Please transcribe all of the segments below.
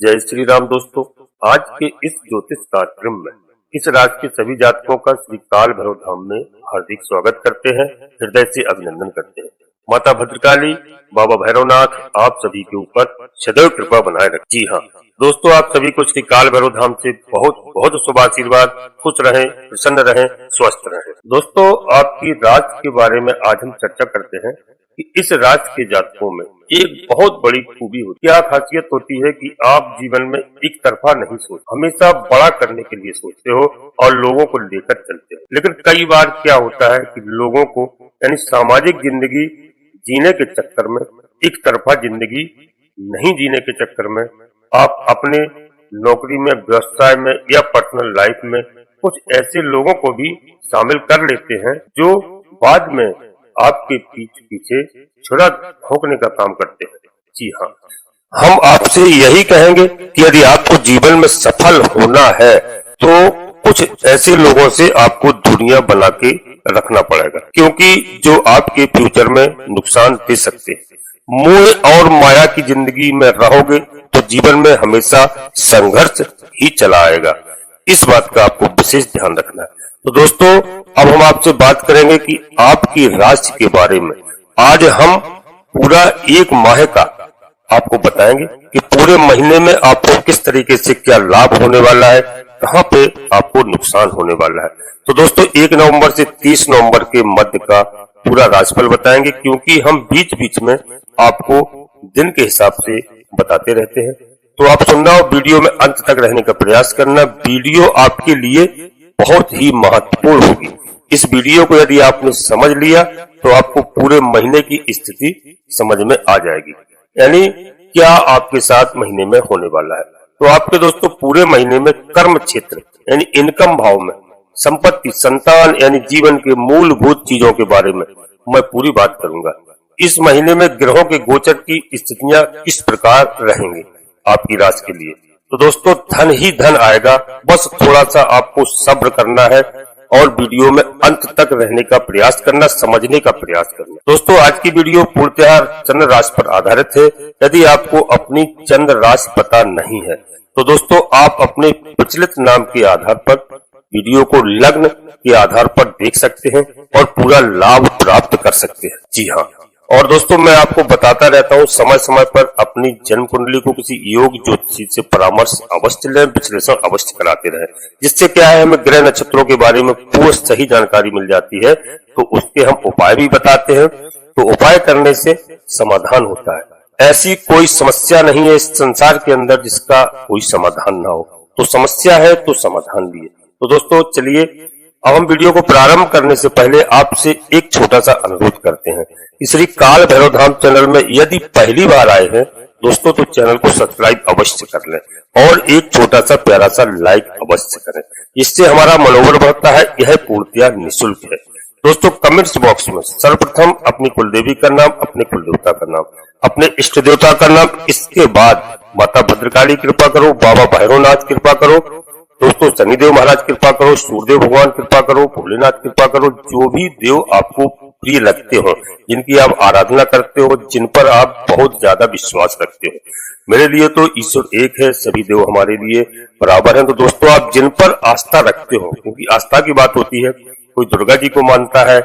जय श्री राम दोस्तों। आज के इस ज्योतिष कार्यक्रम में इस राशि के सभी जातकों का श्री काल भैरव धाम में हार्दिक स्वागत करते हैं, हृदय से अभिनंदन करते हैं। माता भद्रकाली, बाबा भैरवनाथ आप सभी के ऊपर सदैव कृपा बनाए रखें। जी हाँ दोस्तों, आप सभी को श्री काल भैरव धाम से बहुत बहुत शुभ आशीर्वाद। खुश रहें, प्रसन्न रहें, स्वस्थ रहें। दोस्तों, आपकी राशि के बारे में आज हम चर्चा करते हैं कि इस राशि के जातकों में एक बहुत बड़ी खूबी होती है। क्या खासियत होती है कि आप जीवन में एक तरफा नहीं सोचते, हमेशा बड़ा करने के लिए सोचते हो और लोगों को लेकर चलते हो। लेकिन कई बार क्या होता है कि लोगों को यानी सामाजिक जिंदगी जीने के चक्कर में, एक तरफा जिंदगी नहीं जीने के चक्कर में आप अपने नौकरी में, व्यवसाय में या पर्सनल लाइफ में कुछ ऐसे लोगों को भी शामिल कर लेते हैं जो बाद में आपके पीछे छुरा ठोकने का काम करते हैं। जी हाँ, हम आपसे यही कहेंगे कि यदि आपको जीवन में सफल होना है तो कुछ ऐसे लोगों से आपको दूरियां बना के रखना पड़ेगा, क्योंकि जो आपके फ्यूचर में नुकसान दे सकते हैं। मोह और माया की जिंदगी में रहोगे तो जीवन में हमेशा संघर्ष ही चला आएगा। इस बात का आपको विशेष ध्यान रखना है। तो दोस्तों, अब हम आपसे बात करेंगे कि आपकी राशि के बारे में। आज हम पूरा एक माह का आपको बताएंगे कि पूरे महीने में आपको किस तरीके से क्या लाभ होने वाला है, कहां पे आपको नुकसान होने वाला है। तो दोस्तों, 1 नवंबर से 30 नवंबर के मध्य का पूरा राशिफल बताएंगे, क्योंकि हम बीच बीच में आपको दिन के हिसाब से बताते रहते हैं। तो आप सुनना और वीडियो में अंत तक रहने का प्रयास करना। वीडियो आपके लिए बहुत ही महत्वपूर्ण होगी। इस वीडियो को यदि आपने समझ लिया तो आपको पूरे महीने की स्थिति समझ में आ जाएगी, यानी क्या आपके साथ महीने में होने वाला है। तो आपके दोस्तों पूरे महीने में कर्म क्षेत्र यानी इनकम भाव में, संपत्ति, संतान यानी जीवन के मूलभूत चीजों के बारे में मैं पूरी बात करूंगा। इस महीने में ग्रहों के गोचर की स्थितियां किस प्रकार रहेंगी आपकी राशि के लिए। तो दोस्तों, धन ही धन आएगा, बस थोड़ा सा आपको सब्र करना है और वीडियो में अंत तक रहने का प्रयास करना, समझने का प्रयास करना। दोस्तों, आज की वीडियो पूर्णतः चंद्र राशि पर आधारित है। यदि आपको अपनी चंद्र राशि पता नहीं है तो दोस्तों आप अपने प्रचलित नाम के आधार पर वीडियो को लग्न के आधार पर देख सकते हैं और पूरा लाभ प्राप्त कर सकते हैं। जी हाँ, और दोस्तों मैं आपको बताता रहता हूँ समय समय पर अपनी जन्म कुंडली को किसी योग ज्योतिषी से परामर्श अवश्य लें, विश्लेषण अवश्य कराते रहें, जिससे क्या है हमें ग्रह नक्षत्रों के बारे में पूर्ण सही जानकारी मिल जाती है। तो उसके हम उपाय भी बताते हैं। तो उपाय करने से समाधान होता है। ऐसी कोई समस्या नहीं है इस संसार के अंदर जिसका कोई समाधान ना हो। तो समस्या है तो समाधान भी है। तो दोस्तों चलिए, अब हम वीडियो को प्रारंभ करने से पहले आपसे एक छोटा सा अनुरोध करते हैं। श्री काल भैरव धाम चैनल में यदि पहली बार आए हैं दोस्तों तो चैनल को सब्सक्राइब अवश्य कर लें और एक छोटा सा प्यारा सा लाइक अवश्य करें। इससे हमारा मनोबल बढ़ता है। यह पूर्णतः निःशुल्क है। दोस्तों, कमेंट्स बॉक्स में सर्वप्रथम अपनी कुलदेवी का नाम, अपने कुलदेवता का नाम, अपने इष्ट देवता का नाम, इसके बाद माता भद्रकाली कृपा करो, बाबा भैरवनाथ कृपा करो, दोस्तों शनिदेव महाराज कृपा करो, सूर्यदेव भगवान कृपा करो, भोलेनाथ कृपा करो, जो भी देव आपको प्रिय लगते हो, जिनकी आप आराधना करते हो, जिन पर आप बहुत ज्यादा विश्वास रखते हो। मेरे लिए तो ईश्वर एक है, सभी देव हमारे लिए बराबर हैं। तो दोस्तों आप जिन पर आस्था रखते हो, क्योंकि आस्था की बात होती है, कोई दुर्गा जी को मानता है,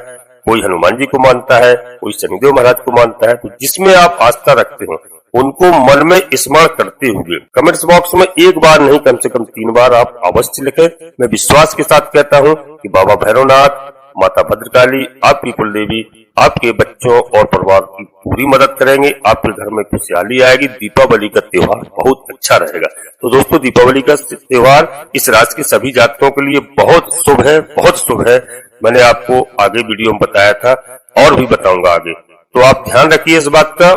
कोई हनुमान जी को मानता है, कोई शनिदेव महाराज को मानता है, तो जिसमें आप आस्था रखते हो उनको मन में स्मरण करते हुए कमेंट्स बॉक्स में एक बार नहीं कम से कम 3 बार आप अवश्य लिखें। मैं विश्वास के साथ कहता हूं कि बाबा भैरवनाथ, माता भद्रकाली, आपकी कुलदेवी आपके बच्चों और परिवार की पूरी मदद करेंगे। आपके घर में खुशहाली आएगी। दीपावली का त्योहार बहुत अच्छा रहेगा। तो दोस्तों, दीपावली का त्योहार इस राशि के सभी जातकों के लिए बहुत शुभ है, बहुत शुभ है। मैंने आपको आगे वीडियो में बताया था और भी बताऊंगा आगे, तो आप ध्यान रखिए इस बात का।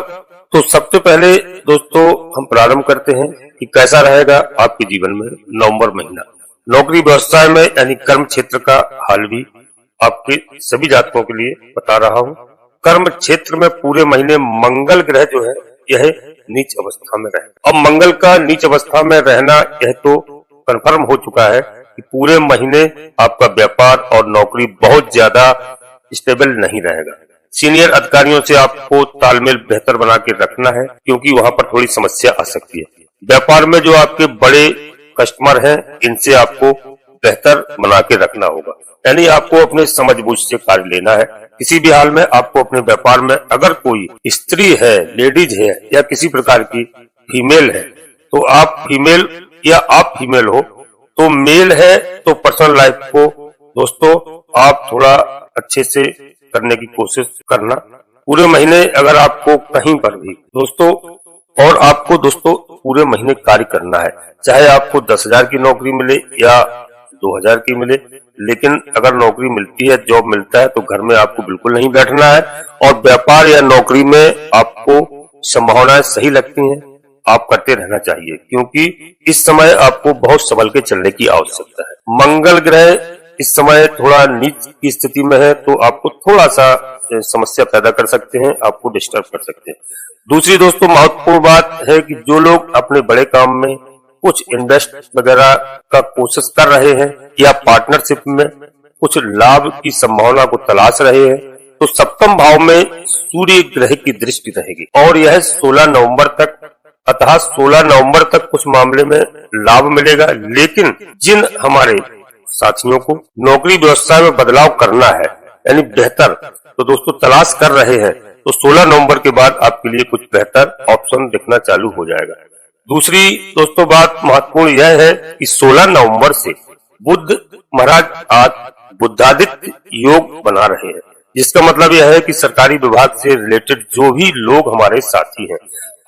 तो सबसे पहले दोस्तों हम प्रारंभ करते हैं कि कैसा रहेगा आपके जीवन में नवंबर महीना। नौकरी व्यवसाय में यानी कर्म क्षेत्र का हाल भी आपके सभी जातकों के लिए बता रहा हूं। कर्म क्षेत्र में पूरे महीने मंगल ग्रह जो है यह नीच अवस्था में रहे। अब मंगल का नीच अवस्था में रहना यह तो कंफर्म हो चुका है कि पूरे महीने आपका व्यापार और नौकरी बहुत ज्यादा स्टेबल नहीं रहेगा। सीनियर अधिकारियों से आपको तालमेल बेहतर बना के रखना है, क्योंकि वहां पर थोड़ी समस्या आ सकती है। व्यापार में जो आपके बड़े कस्टमर हैं, इनसे आपको बेहतर बना के रखना होगा। यानी आपको अपने समझबूझ से कार्य लेना है। किसी भी हाल में आपको अपने व्यापार में अगर कोई स्त्री है, लेडीज है या किसी प्रकार की फीमेल है, तो आप फीमेल या आप फीमेल हो, तो मेल है तो पर्सनल लाइफ को दोस्तों आप थोड़ा अच्छे से करने की कोशिश करना। पूरे महीने अगर आपको कहीं पर भी दोस्तों, और आपको दोस्तों पूरे महीने कार्य करना है, चाहे आपको 10,000 की नौकरी मिले या 2,000 की मिले, लेकिन अगर नौकरी मिलती है, जॉब मिलता है, तो घर में आपको बिल्कुल नहीं बैठना है। और व्यापार या नौकरी में आपको संभावनाएं सही लगती हैं, आप करते रहना चाहिए, क्योंकि इस समय आपको बहुत संभल के चलने की आवश्यकता है। मंगल ग्रह इस समय थोड़ा नीच की स्थिति में है, तो आपको थोड़ा सा समस्या पैदा कर सकते हैं, आपको डिस्टर्ब कर सकते हैं। दूसरी दोस्तों महत्वपूर्ण बात है कि जो लोग अपने बड़े काम में कुछ इन्वेस्ट वगैरह का कोशिश कर रहे हैं या पार्टनरशिप में कुछ लाभ की संभावना को तलाश रहे हैं, तो सप्तम भाव में सूर्य ग्रह की दृष्टि रहेगी और यह 16 नवंबर तक, अतः 16 नवंबर तक कुछ मामले में लाभ मिलेगा। लेकिन जिन हमारे साथियों को नौकरी व्यवस्था में बदलाव करना है, यानी बेहतर, तो दोस्तों तलाश कर रहे हैं, तो 16 नवंबर के बाद आपके लिए कुछ बेहतर ऑप्शन दिखना चालू हो जाएगा। दूसरी दोस्तों बात महत्वपूर्ण यह है कि 16 नवंबर से बुध महाराज आज बुद्धादित्य योग बना रहे हैं, जिसका मतलब यह है कि सरकारी विभाग से रिलेटेड जो भी लोग हमारे साथी हैं,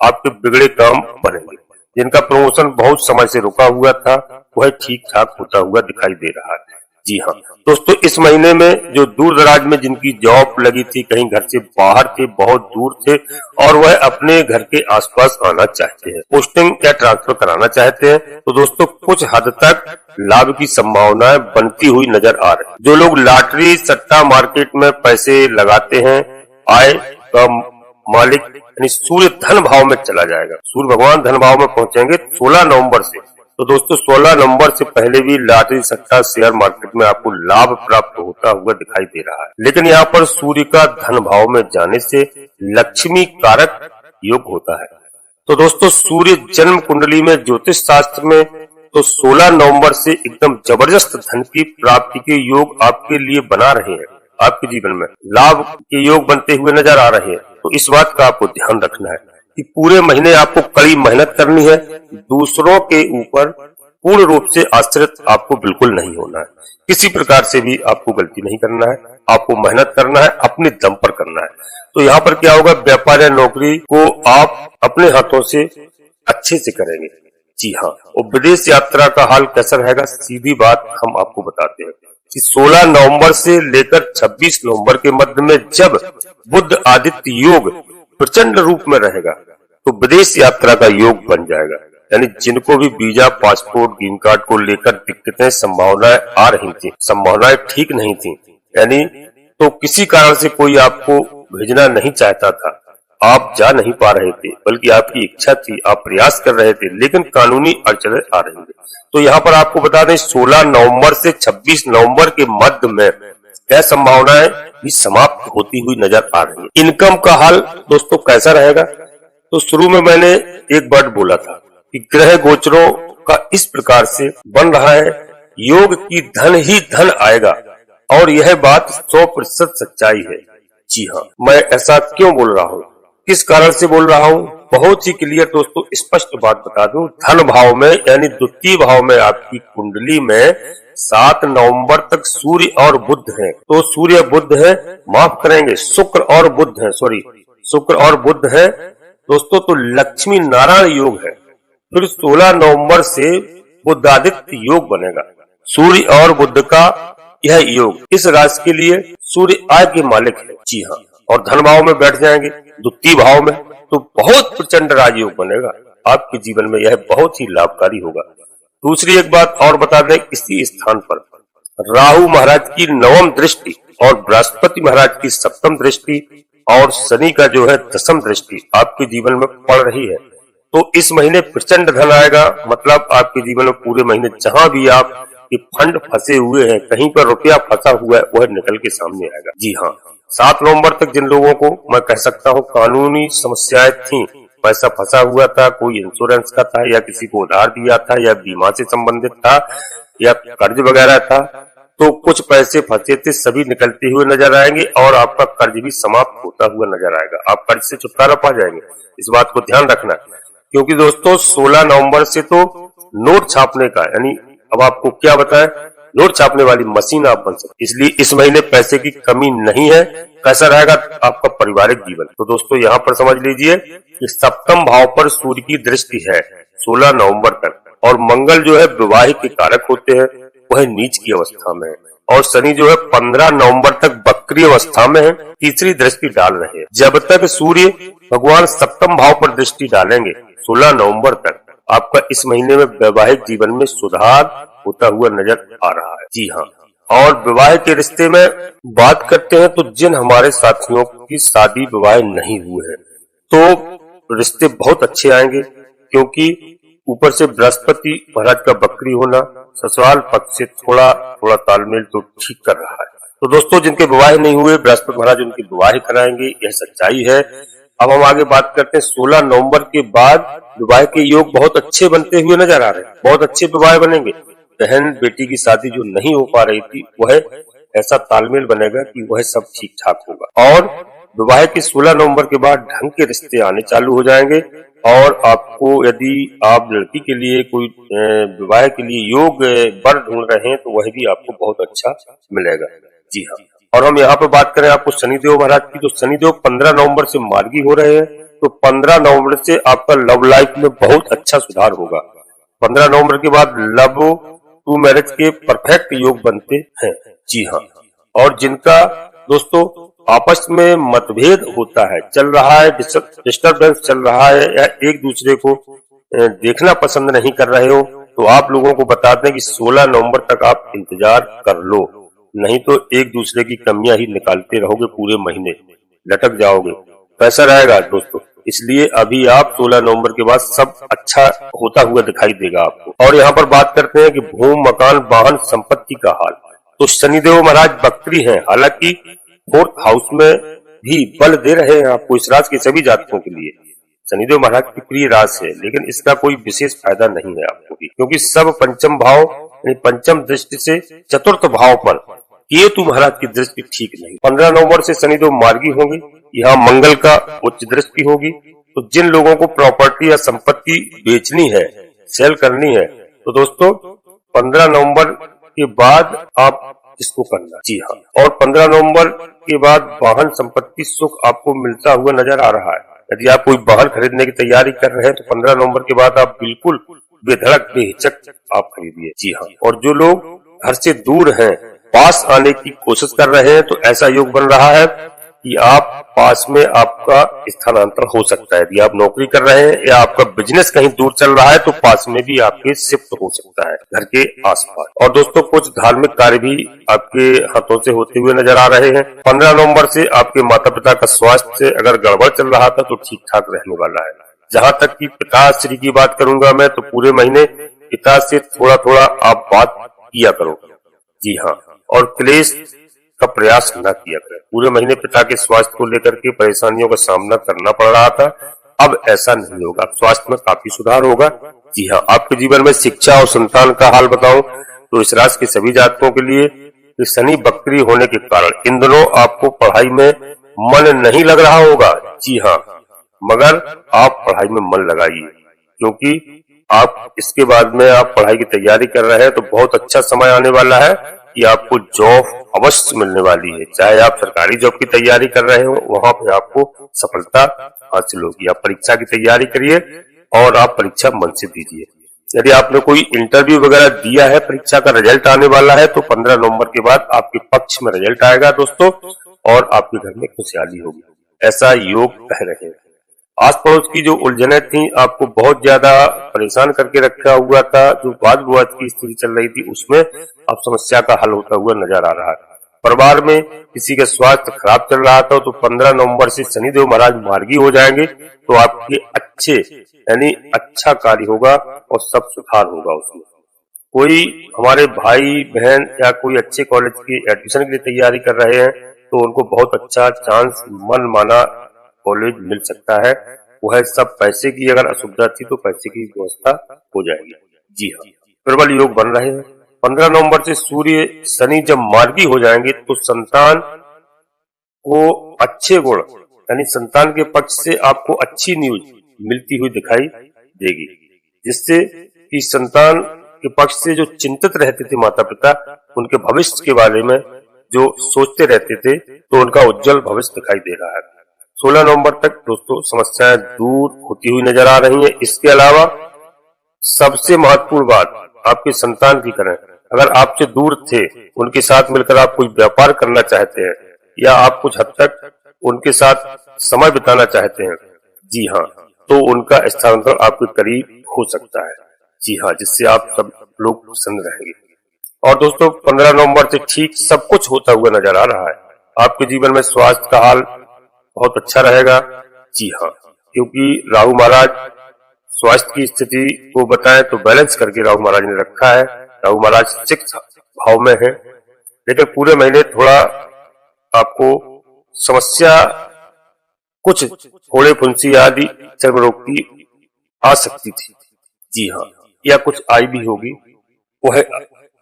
आपके बिगड़े काम बनेंगे। जिनका प्रमोशन बहुत समय से रुका हुआ था, वह ठीक ठाक होता हुआ दिखाई दे रहा है। जी हाँ दोस्तों, इस महीने में जो दूर दराज में जिनकी जॉब लगी थी, कहीं घर से बाहर थे, बहुत दूर थे, और वह अपने घर के आसपास आना चाहते हैं, पोस्टिंग या ट्रांसफर कराना चाहते हैं, तो दोस्तों कुछ हद तक लाभ की संभावनाएं बनती हुई नजर आ रही है। जो लोग लॉटरी सट्टा मार्केट में पैसे लगाते हैं, आय का मालिक यानी सूर्य धन भाव में चला जाएगा। सूर्य भगवान धन भाव में पहुंचेंगे 16 नवंबर से। तो दोस्तों 16 नवंबर से पहले भी लॉटरी सट्टा शेयर मार्केट में आपको लाभ प्राप्त होता हुआ दिखाई दे रहा है। लेकिन यहाँ पर सूर्य का धन भाव में जाने से लक्ष्मी कारक योग होता है। तो दोस्तों सूर्य जन्म कुंडली में ज्योतिष शास्त्र में तो 16 नवंबर से एकदम जबरदस्त धन की प्राप्ति के योग आपके लिए बना रहे हैं। आपके जीवन में लाभ के योग बनते हुए नजर आ रहे हैं। तो इस बात का आपको ध्यान रखना है कि पूरे महीने आपको कड़ी मेहनत करनी है। दूसरों के ऊपर पूर्ण रूप से आश्रित आपको बिल्कुल नहीं होना है। किसी प्रकार से भी आपको गलती नहीं करना है, आपको मेहनत करना है, अपने दम पर करना है। तो यहाँ पर क्या होगा, व्यापार या नौकरी को आप अपने हाथों से अच्छे से करेंगे। जी हाँ, और विदेश यात्रा का हाल कैसा रहेगा, सीधी बात हम आपको बताते हैं कि 16 नवंबर से लेकर 26 नवंबर के मध्य में जब बुध आदित्य योग प्रचंड रूप में रहेगा, तो विदेश यात्रा का योग बन जाएगा। यानी जिनको भी वीजा, पासपोर्ट, ग्रीन कार्ड को लेकर दिक्कतें, संभावनाएं आ रही थी, संभावनाएं ठीक नहीं थी, यानी तो किसी कारण से कोई आपको भेजना नहीं चाहता था, आप जा नहीं पा रहे थे, बल्कि आपकी इच्छा थी, आप प्रयास कर रहे थे, लेकिन कानूनी अड़चनें आ रही थी। तो यहाँ पर आपको बता दें 16 नवंबर से 26 नवंबर के मध्य में यह संभावनाएं भी समाप्त होती हुई नजर आ रही है। इनकम का हाल दोस्तों कैसा रहेगा, तो शुरू में मैंने एक वर्ड बोला था कि ग्रह गोचरों का इस प्रकार से बन रहा है, योग की धन ही धन आएगा, और यह बात 100% सच्चाई है। जी हाँ, मैं ऐसा क्यों बोल रहा हूँ, किस कारण से बोल रहा हूँ, बहुत ही क्लियर दोस्तों स्पष्ट बात बता दूं। धन भाव में यानी द्वितीय भाव में आपकी कुंडली में 7 नवंबर तक सूर्य और बुध है। तो सूर्य बुध है, माफ करेंगे शुक्र और बुध है, शुक्र और बुध है दोस्तों, तो लक्ष्मी नारायण योग है। फिर 16 नवंबर से बुधादित्य योग बनेगा। सूर्य और बुध का यह योग इस राशि के लिए सूर्य आय के मालिक है। जी हाँ, और धन भाव में बैठ जाएंगे द्वितीय भाव में, तो बहुत प्रचंड राजयोग बनेगा आपके जीवन में, यह बहुत ही लाभकारी होगा। दूसरी एक बात और बता दें, इसी स्थान पर राहु महाराज की 9वीं दृष्टि और बृहस्पति महाराज की 7वीं दृष्टि और शनि का जो है 10वीं दृष्टि आपके जीवन में पड़ रही है। तो इस महीने प्रचंड धन आएगा, मतलब आपके जीवन में पूरे महीने जहां भी आप ये फंड फंसे हुए हैं, कहीं पर रुपया फंसा हुआ है, वह निकल के सामने आएगा। जी हाँ, 7 नवंबर तक जिन लोगों को मैं कह सकता हूँ कानूनी समस्याएं थी, पैसा फंसा हुआ था, कोई इंश्योरेंस का था या किसी को उधार दिया था या बीमा से संबंधित था या कर्ज वगैरह था, तो कुछ पैसे फंसे थे सभी निकलते हुए नजर आएंगे और आपका कर्ज भी समाप्त होता हुआ नजर आएगा। आप कर्ज से छुटकारा पा जाएंगे, इस बात को ध्यान रखना। क्योंकि दोस्तों 16 नवंबर से तो नोट छापने का, यानी अब आपको क्या बताएं, नोट छापने वाली मशीन आप बन सकते, इसलिए इस महीने पैसे की कमी नहीं है। कैसा रहेगा आपका पारिवारिक जीवन, तो दोस्तों यहाँ पर समझ लीजिए कि सप्तम भाव पर सूर्य की दृष्टि है 16 नवंबर तक, और मंगल जो है विवाहिक के कारक होते हैं, वह नीच की अवस्था में है, और शनि जो है 15 नवंबर तक वक्री अवस्था में है, तीसरी दृष्टि डाल रहे हैं। जब तक सूर्य भगवान सप्तम भाव पर दृष्टि डालेंगे 16 नवंबर तक, आपका इस महीने में वैवाहिक जीवन में सुधार होता हुआ नजर आ रहा है। जी हाँ, और विवाह के रिश्ते में बात करते हैं तो जिन हमारे साथियों की शादी विवाह नहीं हुए हैं, तो रिश्ते बहुत अच्छे आएंगे, क्योंकि ऊपर से बृहस्पति महाराज का वक्री होना ससुराल पक्ष से थोड़ा थोड़ा तालमेल तो ठीक कर रहा है। तो दोस्तों जिनके विवाह नहीं हुए, बृहस्पति महाराज उनके विवाह कराएंगे, यह सच्चाई है। अब हम आगे बात करते हैं 16 नवंबर के बाद विवाह के योग बहुत अच्छे बनते हुए नजर आ रहे हैं, बहुत अच्छे विवाह बनेंगे। बहन बेटी की शादी जो नहीं हो पा रही थी, वह ऐसा तालमेल बनेगा कि वह सब ठीक ठाक होगा, और विवाह के 16 नवंबर के बाद ढंग के रिश्ते आने चालू हो जाएंगे। और आपको यदि आप लड़की के लिए कोई विवाह के लिए योग वर ढूंढ रहे हैं, तो वह भी आपको बहुत अच्छा मिलेगा। जी हाँ, और हम यहाँ पे बात करें आपको शनिदेव महाराज की, तो शनिदेव 15 नवंबर से मार्गी हो रहे हैं, तो 15 नवंबर से आपका लव लाइफ में बहुत अच्छा सुधार होगा। 15 नवंबर के बाद लव टू मैरिज के परफेक्ट योग बनते हैं। जी हाँ, और जिनका दोस्तों आपस में मतभेद होता है, चल रहा है, डिस्टर्बेंस चल रहा है, या एक दूसरे को देखना पसंद नहीं कर रहे हो, तो आप लोगों को बता दें कि 16 नवंबर तक आप इंतजार कर लो, नहीं तो एक दूसरे की कमियां ही निकालते रहोगे, पूरे महीने लटक जाओगे। कैसा रहेगा दोस्तों, इसलिए अभी आप 16 नवंबर के बाद सब अच्छा होता हुआ दिखाई देगा आपको। और यहाँ पर बात करते हैं कि भूमि मकान वाहन संपत्ति का हाल, तो शनिदेव महाराज वक्री हैं, हालांकि 4th हाउस में भी बल दे रहे हैं आपको। इस राशि के सभी जातकों के लिए शनिदेव महाराज की प्रिय राशि है, लेकिन इसका कोई विशेष फायदा नहीं है आपको भी, क्योंकि सब पंचम भाव यानी पंचम दृष्टि से 4th भाव पर केतु महाराज की दृष्टि ठीक नहीं। 15 नवंबर से शनिदेव मार्गी होंगे, यहाँ मंगल का उच्च दृष्टि होगी। तो जिन लोगों को प्रॉपर्टी या संपत्ति बेचनी है, सेल करनी है, तो दोस्तों 15 नवंबर के बाद आप इसको करना। जी हाँ, और 15 नवंबर के बाद वाहन संपत्ति सुख आपको मिलता हुआ नजर आ रहा है। यदि आप कोई वाहन खरीदने की तैयारी कर रहे हैं, तो 15 नवंबर के बाद आप बिल्कुल बेधड़क बेहिचक आप खरीदिए। जी हाँ, और जो लोग घर से दूर हैं, पास आने की कोशिश कर रहे हैं, तो ऐसा योग बन रहा है कि आप पास में आपका स्थानांतरण हो सकता है। यदि आप नौकरी कर रहे हैं या आपका बिजनेस कहीं दूर चल रहा है, तो पास में भी आपके शिफ्ट हो सकता है, घर के आसपास। और दोस्तों कुछ धार्मिक कार्य भी आपके हाथों से होते हुए नजर आ रहे हैं। 15 नवंबर से आपके माता पिता का स्वास्थ्य अगर गड़बड़ चल रहा था, तो ठीक ठाक रहने वाला है। जहाँ तक की पिताश्री की बात करूंगा मैं, तो पूरे महीने पिता से थोड़ा थोड़ा आप बात किया करो। जी हाँ, और क्लेश का प्रयास न किया करें। पूरे महीने पिता के स्वास्थ्य को लेकर के परेशानियों का सामना करना पड़ रहा था, अब ऐसा नहीं होगा, अब स्वास्थ्य में काफी सुधार होगा। जी हाँ, आपके जीवन में शिक्षा और संतान का हाल बताऊं, तो इस राशि के सभी जातकों के लिए शनि वक्री होने के कारण इन दिनों आपको पढ़ाई में मन नहीं लग रहा होगा। जी हाँ, मगर आप पढ़ाई में मन लगाइए, क्योंकि आप इसके बाद में आप पढ़ाई की तैयारी कर रहे हैं, तो बहुत अच्छा समय आने वाला है कि आपको जॉब अवश्य मिलने वाली है। चाहे आप सरकारी जॉब की तैयारी कर रहे हो, वहां पे आपको सफलता हासिल होगी। आप परीक्षा की तैयारी करिए और आप परीक्षा मन से दीजिए। यदि आपने कोई इंटरव्यू वगैरह दिया है, परीक्षा का रिजल्ट आने वाला है, तो 15 नवंबर के बाद आपके पक्ष में रिजल्ट आएगा दोस्तों, और आपके घर में खुशहाली होगी, ऐसा योग कह रहे हैं। आस पड़ोस की जो उलझने थी, आपको बहुत ज्यादा परेशान करके रखा हुआ था, जो वाद विवाद की स्थिति चल रही थी, उसमें अब समस्या का हल होता हुआ नजर आ रहा है। परिवार में किसी का स्वास्थ्य खराब चल रहा था, तो 15 नवंबर से शनिदेव महाराज मार्गी हो जाएंगे, तो आपके अच्छे यानी अच्छा कार्य होगा और सब सुधार होगा उसमें। कोई हमारे भाई बहन या कोई अच्छे कॉलेज की एडमिशन के लिए तैयारी कर रहे हैं, तो उनको बहुत अच्छा चांस मन माना कॉलेज मिल सकता है। वो है सब पैसे की, अगर असुविधा थी तो पैसे की व्यवस्था हो जाएगी। जी हाँ, प्रबल योग बन रहे हैं। 15 नवंबर से सूर्य शनि जब मार्गी हो जाएंगे तो संतान को अच्छे गुण यानी संतान के पक्ष से आपको अच्छी न्यूज मिलती हुई दिखाई देगी, जिससे कि संतान के पक्ष से जो चिंतित रहते थे माता पिता, उनके भविष्य के बारे में जो सोचते रहते थे, तो उनका उज्जवल भविष्य दिखाई दे रहा है। 16 नवंबर तक दोस्तों समस्याएं दूर होती हुई नजर आ रही है। इसके अलावा सबसे महत्वपूर्ण बात आपके संतान की करें, अगर आपसे दूर थे, उनके साथ मिलकर आप कोई व्यापार करना चाहते हैं या आप कुछ हद तक उनके साथ समय बिताना चाहते हैं, जी हाँ, तो उनका स्थानांतरण आपके करीब हो सकता है। जी हाँ, जिससे आप सब लोग प्रसन्न रहेंगे। और दोस्तों 15 नवंबर से ठीक सब कुछ होता हुआ नजर आ रहा है। आपके जीवन में स्वास्थ्य का हाल बहुत अच्छा रहेगा। जी हाँ, क्योंकि राहु महाराज स्वास्थ्य की स्थिति को बताएं तो बैलेंस करके राहु महाराज ने रखा है। राहु महाराज 6 भाव में है, लेकिन पूरे महीने थोड़ा आपको समस्या कुछ फोड़े फुंसी आदि चर्म रोग की आ सकती थी। जी हाँ, या कुछ आई भी होगी, वो है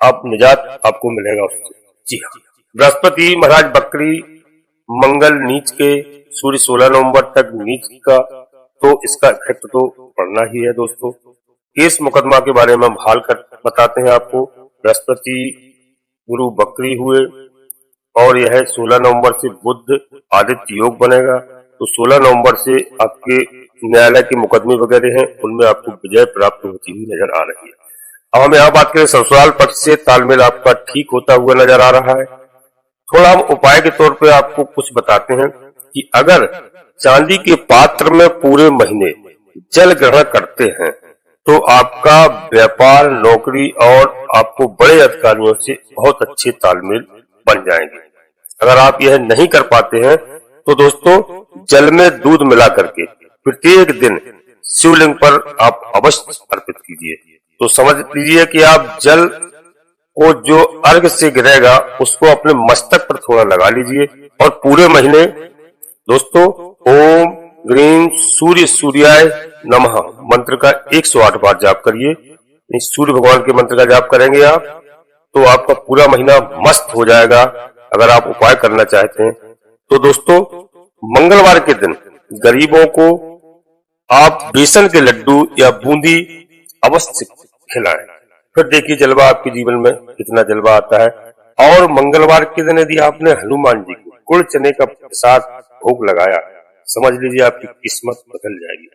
आप निजात आपको मिलेगा उससे। जी हाँ, बृहस्पति महाराज बकरी मंगल नीच के, सूर्य 16 नवंबर तक नीच का, तो इसका इफेक्ट तो पड़ना ही है। दोस्तों केस मुकदमा के बारे में हम हाल कर बताते हैं आपको। बृहस्पति गुरु बकरी हुए और यह 16 नवंबर से बुध आदित्य योग बनेगा, तो 16 नवंबर से आपके न्यायालय के मुकदमे वगैरह हैं, उनमें आपको विजय प्राप्त होती हुई नजर आ रही है। अब हम यहाँ बात करें ससुराल पक्ष से, तालमेल आपका ठीक होता हुआ नजर आ रहा है। थोड़ा हम उपाय के तौर पे आपको कुछ बताते हैं कि अगर चांदी के पात्र में पूरे महीने जल ग्रहण करते हैं तो आपका व्यापार, नौकरी और आपको बड़े अधिकारियों से बहुत अच्छे तालमेल बन जाएंगे। अगर आप यह नहीं कर पाते हैं तो दोस्तों जल में दूध मिला करके प्रत्येक दिन शिवलिंग पर आप अवश्य अर्पित कीजिए। तो समझ लीजिए कि आप जल को जो अर्घ से गिरेगा उसको अपने मस्तक पर थोड़ा लगा लीजिए और पूरे महीने दोस्तों ओम ग्रीम सूर्य सूर्याय नमः मंत्र का 108 बार जाप करिए। सूर्य भगवान के मंत्र का जाप करेंगे आप तो आपका पूरा महीना मस्त हो जाएगा। अगर आप उपाय करना चाहते हैं तो दोस्तों मंगलवार के दिन गरीबों को आप बेसन के लड्डू या बूंदी अवश्य खिलाएं। फिर देखिए जलवा आपके जीवन में कितना जलवा आता है। और मंगलवार के दिन यदि आपने हनुमान जी को गुड़ चने का प्रसाद भोग लगाया, समझ लीजिए आपकी किस्मत बदल जाएगी।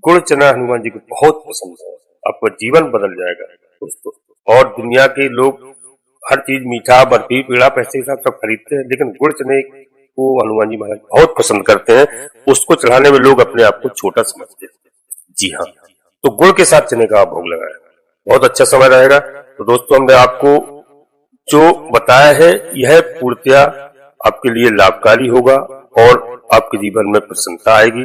गुड़ चना हनुमान जी को बहुत पसंद है, आपका जीवन बदल जाएगा दोस्तों। और दुनिया के लोग हर चीज मीठा, बर्फी, पेड़ा पैसे के साथ सब खरीदते हैं, लेकिन गुड़ चने को हनुमान जी महाराज बहुत पसंद करते हैं। उसको चढ़ाने में लोग अपने आप को छोटा समझते हैं। जी हाँ, तो गुड़ के साथ चने का आप भोग लगाएं, बहुत अच्छा समय रहेगा। तो दोस्तों हमने आपको जो बताया है यह पूर्णतया आपके लिए लाभकारी होगा और आपके जीवन में प्रसन्नता आएगी।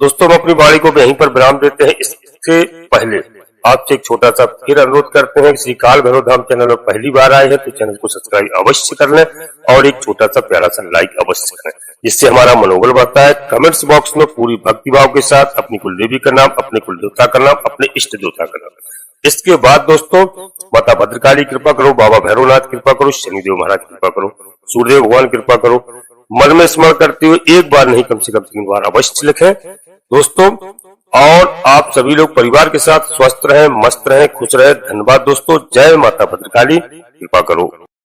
दोस्तों हम अपनी वाणी को यहीं पर विराम देते हैं। इससे पहले आपसे एक छोटा सा फिर अनुरोध करते हैं, श्री काल भैरव धाम चैनल में पहली बार आए हैं तो चैनल को सब्सक्राइब अवश्य कर लें और एक छोटा सा प्यारा सा लाइक अवश्य करें, जिससे हमारा मनोबल बढ़ता है। कमेंट्स बॉक्स में पूरी भक्ति भाव के साथ अपनी कुल देवी का नाम, अपने कुल देवता का नाम, अपने इष्ट देवता का नाम। इसके बाद दोस्तों माता भद्रकाली कृपा करो, बाबा भैरवनाथ कृपा करो, शनिदेव महाराज कृपा करो, सूर्यदेव भगवान कृपा करो। मन में स्मरण करते हुए एक बार नहीं कम से कम 3 बार अवश्य लिखें दोस्तों। और आप सभी लोग परिवार के साथ स्वस्थ रहें, मस्त रहें, खुश रहें। धन्यवाद दोस्तों। जय माता भद्रकाली कृपा करो।